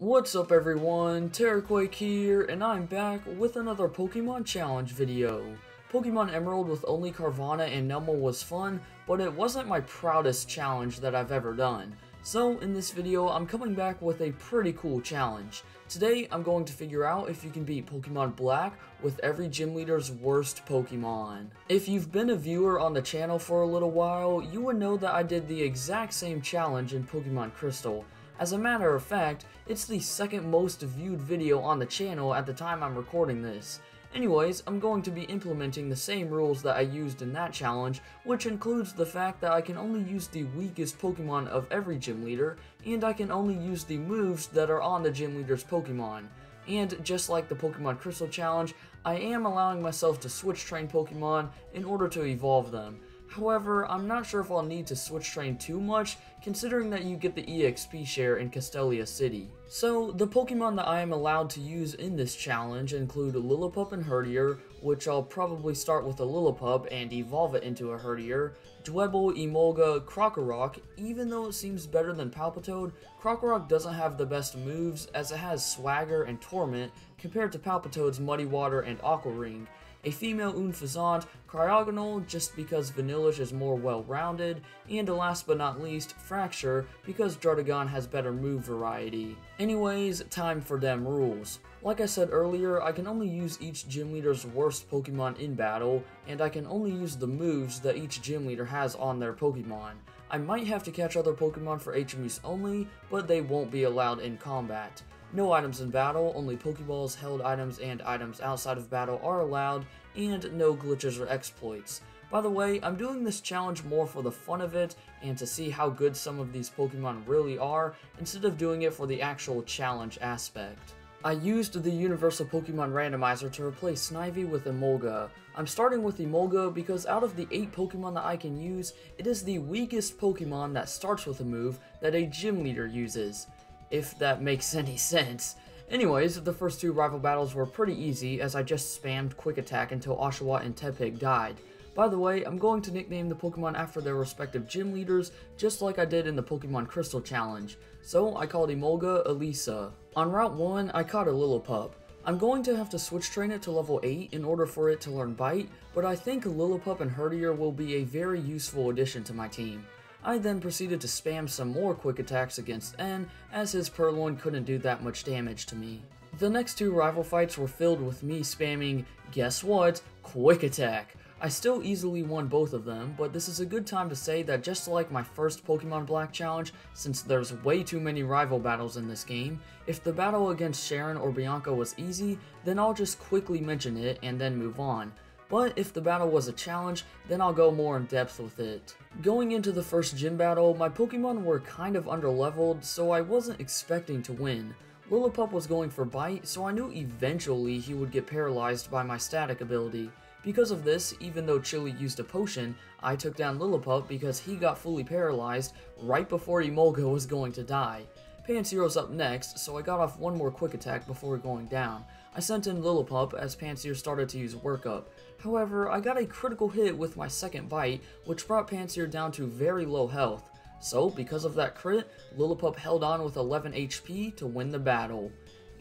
What's up everyone, Terraquake here, and I'm back with another Pokemon Challenge video. Pokemon Emerald with only Carvanha and Numel was fun, but it wasn't my proudest challenge that I've ever done. So in this video, I'm coming back with a pretty cool challenge. Today, I'm going to figure out if you can beat Pokemon Black with every gym leader's worst Pokemon. If you've been a viewer on the channel for a little while, you would know that I did the exact same challenge in Pokemon Crystal. As a matter of fact, it's the second most viewed video on the channel at the time I'm recording this. Anyways, I'm going to be implementing the same rules that I used in that challenge, which includes the fact that I can only use the weakest Pokemon of every gym leader, and I can only use the moves that are on the gym leader's Pokemon. And just like the Pokemon Crystal challenge, I am allowing myself to switch train Pokemon in order to evolve them. However, I'm not sure if I'll need to switch train too much, considering that you get the EXP share in Castelia City. So, the Pokemon that I am allowed to use in this challenge include Lillipup and Herdier, which I'll probably start with a Lillipup and evolve it into a Herdier, Drebel, Emolga, Krokorok. Even though it seems better than Palpitoad, Krokorok doesn't have the best moves as it has Swagger and Torment compared to Palpitoad's Muddy Water and Aqua Ring. A female Unfazant, Cryogonal just because Vanillish is more well-rounded, and last but not least, Fracture because Druddigon has better move variety. Anyways, time for them rules. Like I said earlier, I can only use each gym leader's worst Pokemon in battle, and I can only use the moves that each gym leader has on their Pokemon. I might have to catch other Pokemon for HMUs only, but they won't be allowed in combat. No items in battle, only Pokeballs, held items, and items outside of battle are allowed, and no glitches or exploits. By the way, I'm doing this challenge more for the fun of it, and to see how good some of these Pokemon really are, instead of doing it for the actual challenge aspect. I used the Universal Pokemon Randomizer to replace Snivy with Emolga. I'm starting with Emolga because out of the 8 Pokemon that I can use, it is the weakest Pokemon that starts with a move that a gym leader uses. If that makes any sense. Anyways, the first 2 rival battles were pretty easy as I just spammed Quick Attack until Oshawott and Tepig died. By the way, I'm going to nickname the Pokemon after their respective gym leaders, just like I did in the Pokemon Crystal Challenge. So I called Emolga Elisa. On Route 1, I caught a Lillipup. I'm going to have to switch train it to level 8 in order for it to learn Bite, but I think Lillipup and Herdier will be a very useful addition to my team. I then proceeded to spam some more quick attacks against N, as his Purloin couldn't do that much damage to me. The next 2 rival fights were filled with me spamming, guess what, quick attack. I still easily won both of them, but this is a good time to say that just like my first Pokemon Black challenge, since there's way too many rival battles in this game, if the battle against Sharon or Bianca was easy, then I'll just quickly mention it and then move on. But if the battle was a challenge, then I'll go more in depth with it. Going into the first gym battle, my Pokemon were kind of underleveled, so I wasn't expecting to win. Lillipup was going for Bite, so I knew eventually he would get paralyzed by my static ability. Because of this, even though Chili used a potion, I took down Lillipup because he got fully paralyzed right before Emolga was going to die. Pansear's up next, so I got off one more quick attack before going down. I sent in Lillipup as Pansear started to use Workup. However, I got a critical hit with my second bite, which brought Pansear down to very low health. So, because of that crit, Lillipup held on with 11 HP to win the battle.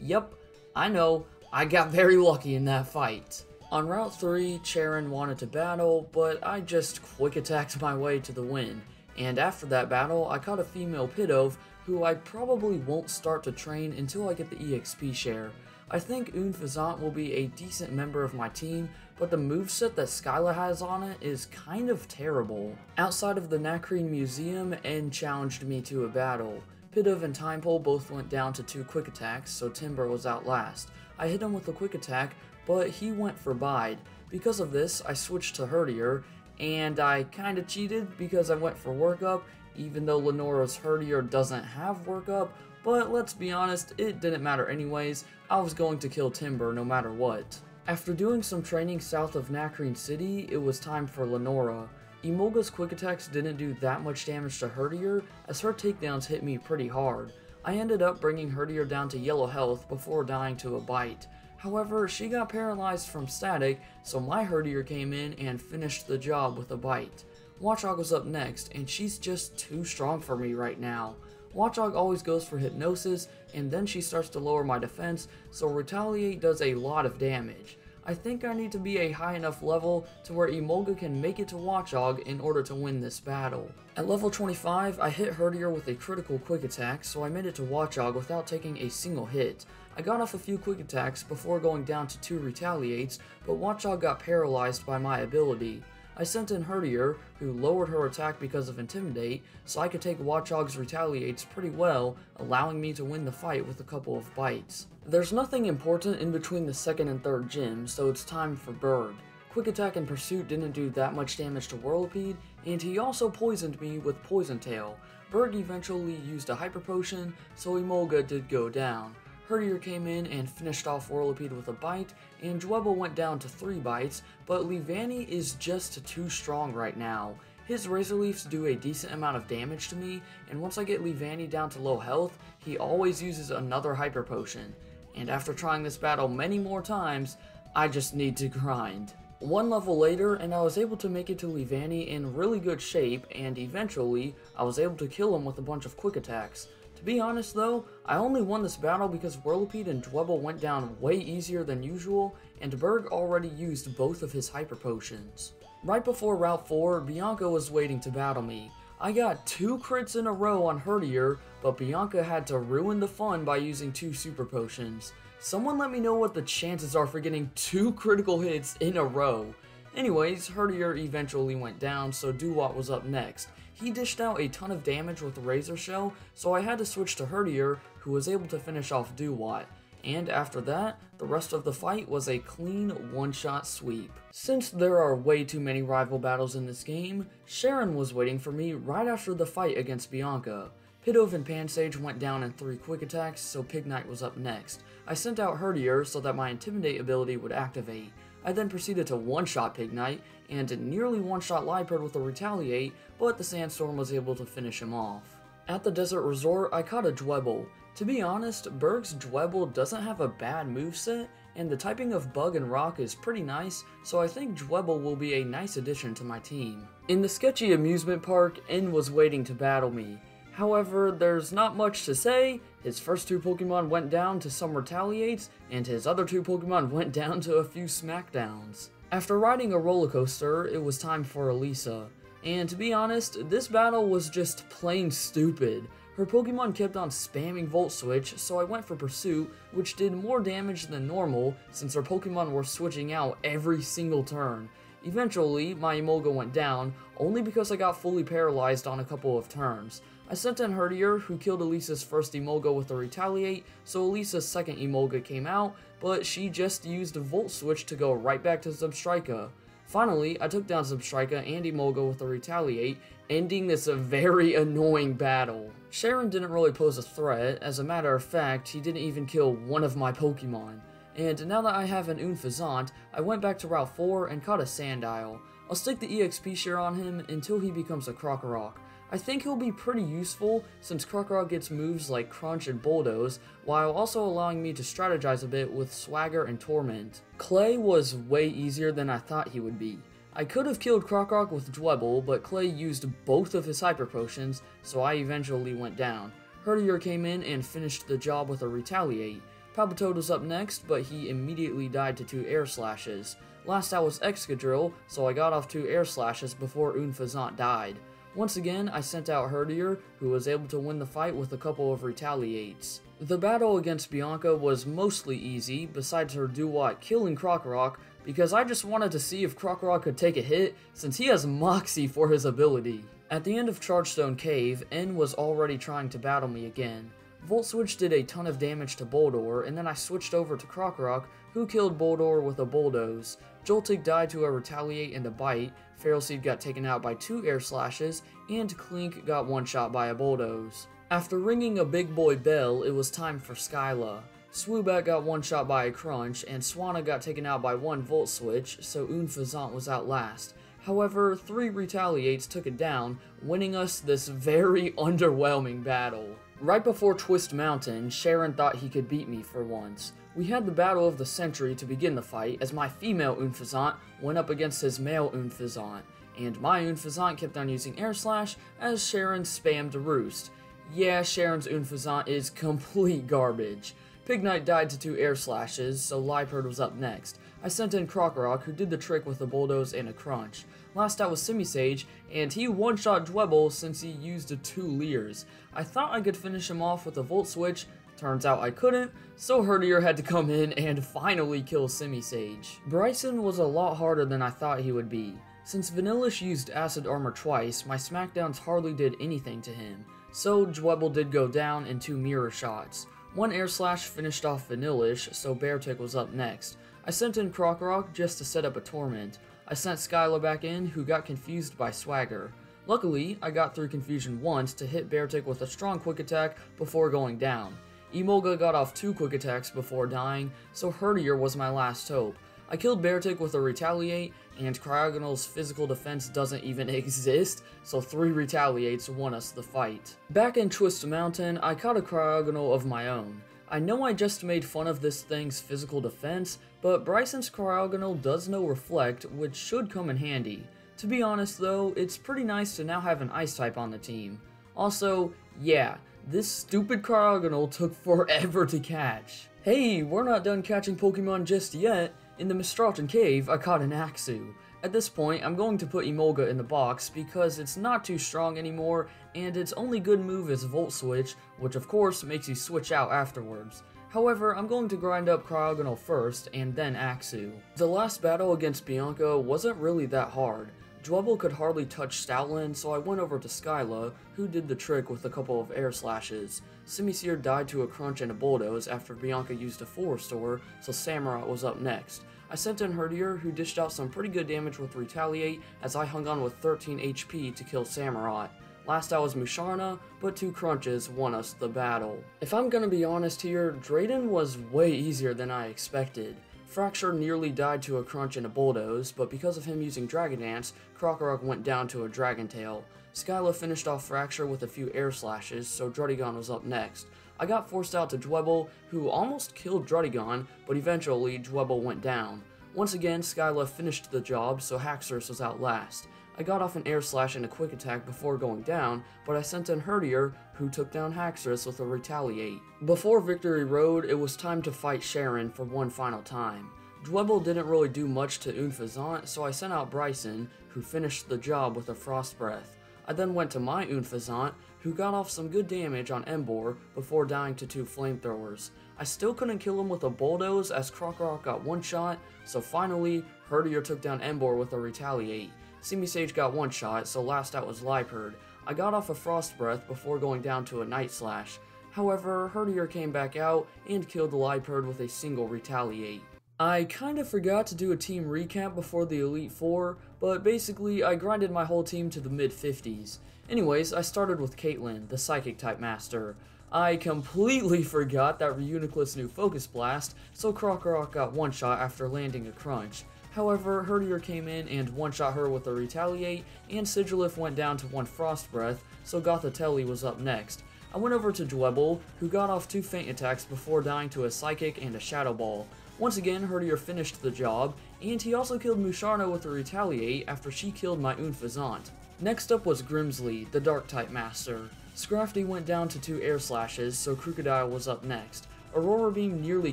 Yep, I know, I got very lucky in that fight. On Route 3, Charon wanted to battle, but I just quick attacked my way to the win. And after that battle, I caught a female Pidove, who I probably won't start to train until I get the EXP share. I think Unfazant will be a decent member of my team, but the moveset that Skyla has on it is kind of terrible. Outside of the Nakreen Museum, N challenged me to a battle. Pidove and Timepole both went down to 2 quick attacks, so Timber was out last. I hit him with a quick attack, but he went for Bide. Because of this, I switched to Herdier, and I kinda cheated because I went for Workup, even though Lenora's Herdier doesn't have Workup, but let's be honest, it didn't matter anyways. I was going to kill Timber no matter what. After doing some training south of Nakreen City, it was time for Lenora. Emolga's quick attacks didn't do that much damage to Herdier, as her takedowns hit me pretty hard. I ended up bringing Herdier down to yellow health before dying to a bite. However, she got paralyzed from static, so my Herdier came in and finished the job with a bite. Watchog was up next, and she's just too strong for me right now. Watchog always goes for Hypnosis, and then she starts to lower my defense, so Retaliate does a lot of damage. I think I need to be a high enough level to where Emolga can make it to Watchog in order to win this battle. At level 25, I hit Herdier with a critical quick attack, so I made it to Watchog without taking a single hit. I got off a few quick attacks before going down to 2 Retaliates, but Watchog got paralyzed by my ability. I sent in Herdier, who lowered her attack because of Intimidate, so I could take Watchog's Retaliates pretty well, allowing me to win the fight with a couple of bites. There's nothing important in between the second and third gym, so it's time for Bird. Quick Attack and Pursuit didn't do that much damage to Whirlipede, and he also poisoned me with Poison Tail. Bird eventually used a Hyper Potion, so Emolga did go down. Herdier came in and finished off Whirlipede with a bite, and Drebel went down to 3 bites, but Leavanny is just too strong right now. His Razor Leafs do a decent amount of damage to me, and once I get Leavanny down to low health, he always uses another Hyper Potion. And after trying this battle many more times, I just need to grind. One level later, and I was able to make it to Leavanny in really good shape, and eventually, I was able to kill him with a bunch of quick attacks. To be honest though, I only won this battle because Whirlipede and Drebel went down way easier than usual, and Berg already used both of his Hyper Potions. Right before Route 4, Bianca was waiting to battle me. I got 2 crits in a row on Herdier, but Bianca had to ruin the fun by using 2 Super Potions. Someone let me know what the chances are for getting 2 critical hits in a row. Anyways, Herdier eventually went down, so Duwat was up next. He dished out a ton of damage with Razor Shell, so I had to switch to Herdier, who was able to finish off Duwat. And after that, the rest of the fight was a clean one-shot sweep. Since there are way too many rival battles in this game, Sharon was waiting for me right after the fight against Bianca. Pidove and Pansage went down in 3 quick attacks, so Pignite was up next. I sent out Herdier so that my Intimidate ability would activate. I then proceeded to one-shot Pignite, and nearly one-shot Liepard with a Retaliate, but the Sandstorm was able to finish him off. At the Desert Resort, I caught a Drebel. To be honest, Berg's Drebel doesn't have a bad moveset, and the typing of Bug and Rock is pretty nice, so I think Drebel will be a nice addition to my team. In the sketchy amusement park, N was waiting to battle me. However, there's not much to say. His first 2 Pokemon went down to some Retaliates, and his other 2 Pokemon went down to a few Smackdowns. After riding a roller coaster, it was time for Elisa. And to be honest, this battle was just plain stupid. Her Pokemon kept on spamming Volt Switch, so I went for Pursuit, which did more damage than normal since her Pokemon were switching out every single turn. Eventually, my Emolga went down, only because I got fully paralyzed on a couple of turns. I sent in Herdier, who killed Elisa's first Emolga with a Retaliate, so Elisa's second Emolga came out, but she just used a Volt Switch to go right back to Zebstrika. Finally, I took down Zebstrika and Emolga with a Retaliate, ending this very annoying battle. Sharon didn't really pose a threat. As a matter of fact, he didn't even kill one of my Pokemon. And now that I have an Unfazant, I went back to Route 4 and caught a Sandile. I'll stick the EXP share on him until he becomes a Krokorok. I think he'll be pretty useful since Krokorok gets moves like Crunch and Bulldoze, while also allowing me to strategize a bit with Swagger and Torment. Clay was way easier than I thought he would be. I could have killed Krokorok with Drebel, but Clay used both of his Hyper Potions, so I eventually went down. Herdier came in and finished the job with a Retaliate. Palpitoad was up next, but he immediately died to 2 Air Slashes. Last out was Excadrill, so I got off 2 Air Slashes before Unfazant died. Once again, I sent out Herdier, who was able to win the fight with a couple of Retaliates. The battle against Bianca was mostly easy, besides her Duwat killing Krokorok, because I just wanted to see if Krokorok could take a hit, since he has Moxie for his ability. At the end of Chargestone Cave, N was already trying to battle me again. Volt Switch did a ton of damage to Boldore, and then I switched over to Krokorok, who killed Boldore with a Bulldoze. Joltik died to a Retaliate and a Bite, Feral Seed got taken out by 2 Air Slashes, and Clink got one-shot by a Bulldoze. After ringing a big boy bell, it was time for Skyla. Swoobat got one-shot by a Crunch, and Swanna got taken out by 1 Volt Switch, so Unfazant was out last. However, 3 Retaliates took it down, winning us this very underwhelming battle. Right before Twist Mountain, Sharon thought he could beat me for once. We had the battle of the century to begin the fight, as my female Unfazant went up against his male Unfazant, and my Unfazant kept on using Air Slash as Sharon spammed Roost. Yeah, Sharon's Unfazant is complete garbage. Pig Knight died to 2 air slashes, so Liepard was up next. I sent in Krokorok, who did the trick with a bulldoze and a crunch. Last out was Simisage, and he one-shot Drebel since he used 2 Leers. I thought I could finish him off with a Volt Switch, turns out I couldn't, so Herdier had to come in and finally kill Simisage. Bryson was a lot harder than I thought he would be. Since Vanillish used Acid Armor twice, my smackdowns hardly did anything to him, so Drebel did go down in 2 mirror shots. 1 air slash finished off Vanillish, so Beartick was up next. I sent in Krokorok just to set up a Torment. I sent Skyla back in, who got confused by Swagger. Luckily, I got through confusion once to hit Beartick with a strong quick attack before going down. Emolga got off 2 quick attacks before dying, so Herdier was my last hope. I killed Beartick with a Retaliate, and Cryogonal's physical defense doesn't even exist, so 3 Retaliates won us the fight. Back in Twist Mountain, I caught a Cryogonal of my own. I know I just made fun of this thing's physical defense, but Bryson's Cryogonal does know Reflect, which should come in handy. To be honest though, it's pretty nice to now have an Ice type on the team. Also, yeah, this stupid Cryogonal took forever to catch. Hey, we're not done catching Pokemon just yet. In the Mistralton Cave, I caught an Axew. At this point, I'm going to put Emolga in the box because it's not too strong anymore, and its only good move is Volt Switch, which of course makes you switch out afterwards. However, I'm going to grind up Cryogonal first, and then Axew. The last battle against Bianca wasn't really that hard. Drebel could hardly touch Stoutland, so I went over to Skyla, who did the trick with a couple of air slashes. Simisear died to a crunch and a bulldoze after Bianca used a full restore, so Samurott was up next. I sent in Herdier, who dished out some pretty good damage with Retaliate, as I hung on with 13 HP to kill Samurott. Last out was Musharna, but 2 crunches won us the battle. If I'm gonna be honest here, Drayden was way easier than I expected. Fracture nearly died to a crunch and a bulldoze, but because of him using Dragon Dance, Krokorok went down to a Dragon Tail. Skyla finished off Fracture with a few air slashes, so Druddigon was up next. I got forced out to Drebel, who almost killed Druddigon, but eventually Drebel went down. Once again, Skyla finished the job, so Haxorus was out last. I got off an air slash and a quick attack before going down, but I sent in Herdier, who took down Haxorus with a Retaliate. Before Victory Road, it was time to fight Sharon for one final time. Drebel didn't really do much to Unfazant, so I sent out Bryson, who finished the job with a Frost Breath. I then went to my Unfazant, who got off some good damage on Embor before dying to 2 flamethrowers. I still couldn't kill him with a bulldoze as Krokorok got one shot, so finally, Herdier took down Embor with a Retaliate. Simisage got one shot, so last out was Liepard. I got off a Frost Breath before going down to a Night Slash. However, Herdier came back out and killed Liepard with a single Retaliate. I kinda forgot to do a team recap before the Elite Four, but basically I grinded my whole team to the mid-50s. Anyways, I started with Caitlyn, the Psychic-type master. I completely forgot that Reuniclus knew Focus Blast, so Krokorok got one shot after landing a crunch. However, Herdier came in and one-shot her with a Retaliate, and Sigilif went down to 1 Frost Breath, so Gothitelle was up next. I went over to Drebel, who got off 2 feint attacks before dying to a Psychic and a Shadow Ball. Once again, Herdier finished the job, and he also killed Musharna with a Retaliate after she killed my Unfazant. Next up was Grimsley, the Dark-type master. Scrafty went down to 2 air slashes, so Crocodile was up next. Aurora Beam nearly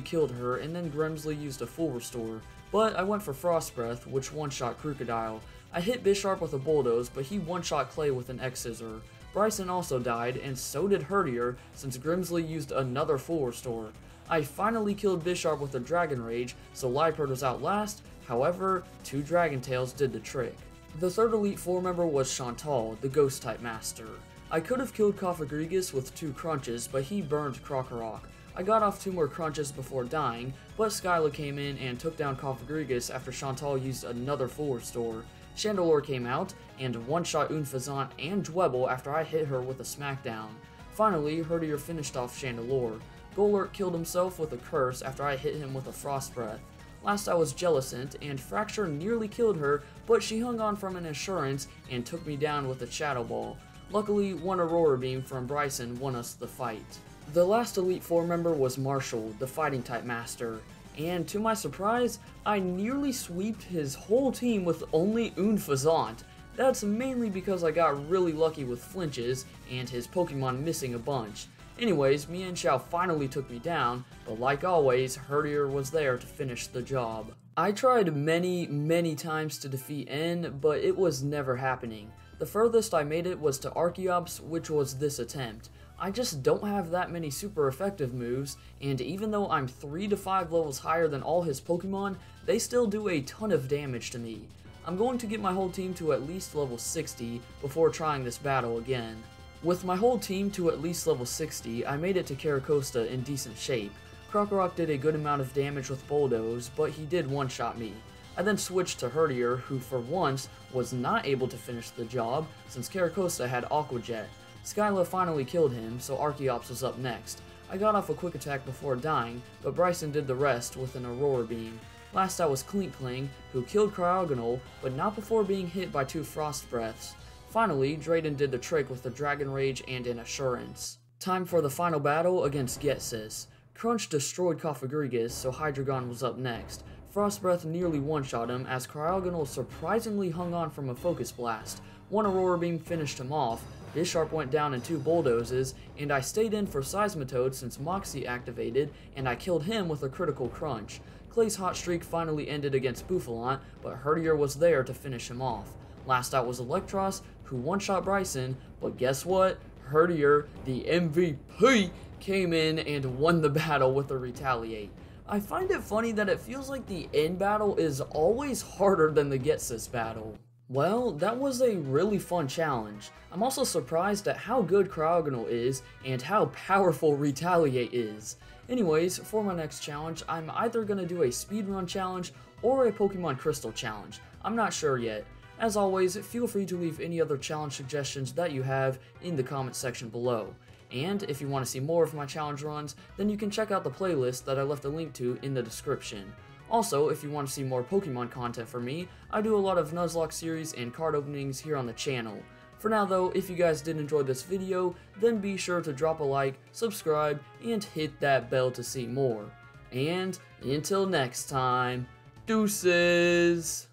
killed her, and then Grimsley used a full restore. But I went for Frost Breath, which one-shot Crocodile. I hit Bisharp with a bulldoze, but he one-shot Clay with an X-Scissor. Bryson also died, and so did Herdier, since Grimsley used another full restore. I finally killed Bisharp with a Dragon Rage, so Liepard was out last, however, 2 Dragon Tails did the trick. The third Elite Four member was Chantal, the Ghost-type master. I could have killed Cofagrigus with 2 crunches, but he burned Krokorok. I got off 2 more crunches before dying, but Skyla came in and took down Cofagrigus after Chantal used another full restore. Chandelure came out, and one-shot Unfazant and Drebel after I hit her with a smackdown. Finally, Herdier finished off Chandelure. Golurk killed himself with a curse after I hit him with a Frost Breath. Last out was Jellicent, and Fracture nearly killed her, but she hung on from an Assurance and took me down with a Shadow Ball. Luckily, 1 Aurora Beam from Bryson won us the fight. The last Elite Four member was Marshall, the Fighting-type master, and to my surprise, I nearly sweeped his whole team with only Unfazant. That's mainly because I got really lucky with flinches and his Pokemon missing a bunch. Anyways, Mienshao finally took me down, but like always, Herdier was there to finish the job. I tried many times to defeat N, but it was never happening. The furthest I made it was to Archeops, which was this attempt. I just don't have that many super effective moves, and even though I'm 3 to 5 levels higher than all his Pokemon, they still do a ton of damage to me. I'm going to get my whole team to at least level 60 before trying this battle again. With my whole team to at least level 60, I made it to Caracosta in decent shape. Krokorok did a good amount of damage with Bulldoze, but he did one-shot me. I then switched to Herdier, who for once was not able to finish the job since Caracosta had Aqua Jet. Skyla finally killed him, so Archeops was up next. I got off a quick attack before dying, but Bryson did the rest with an Aurora Beam. Last out was Klinkling, who killed Cryogonal, but not before being hit by 2 Frost Breaths. Finally, Drayden did the trick with the Dragon Rage and an Assurance. Time for the final battle against Getsis. Crunch destroyed Cofagrigus, so Hydreigon was up next. Frost Breath nearly one-shot him as Cryogonal surprisingly hung on from a Focus Blast. One Aurora Beam finished him off, Bisharp went down in 2 Bulldozes, and I stayed in for Seismitoad since Moxie activated, and I killed him with a critical Crunch. Clay's hot streak finally ended against Bouffalant, but Herdier was there to finish him off. Last out was Electros, who one-shot Bryson, but guess what? Herdier, the MVP, came in and won the battle with a Retaliate. I find it funny that it feels like the end battle is always harder than the Getsis battle. Well, that was a really fun challenge. I'm also surprised at how good Cryogonal is and how powerful Retaliate is. Anyways, for my next challenge, I'm either going to do a speedrun challenge or a Pokemon Crystal challenge. I'm not sure yet. As always, feel free to leave any other challenge suggestions that you have in the comment section below. And if you want to see more of my challenge runs, then you can check out the playlist that I left a link to in the description. Also, if you want to see more Pokemon content from me, I do a lot of Nuzlocke series and card openings here on the channel. For now though, if you guys did enjoy this video, then be sure to drop a like, subscribe, and hit that bell to see more. And until next time, deuces!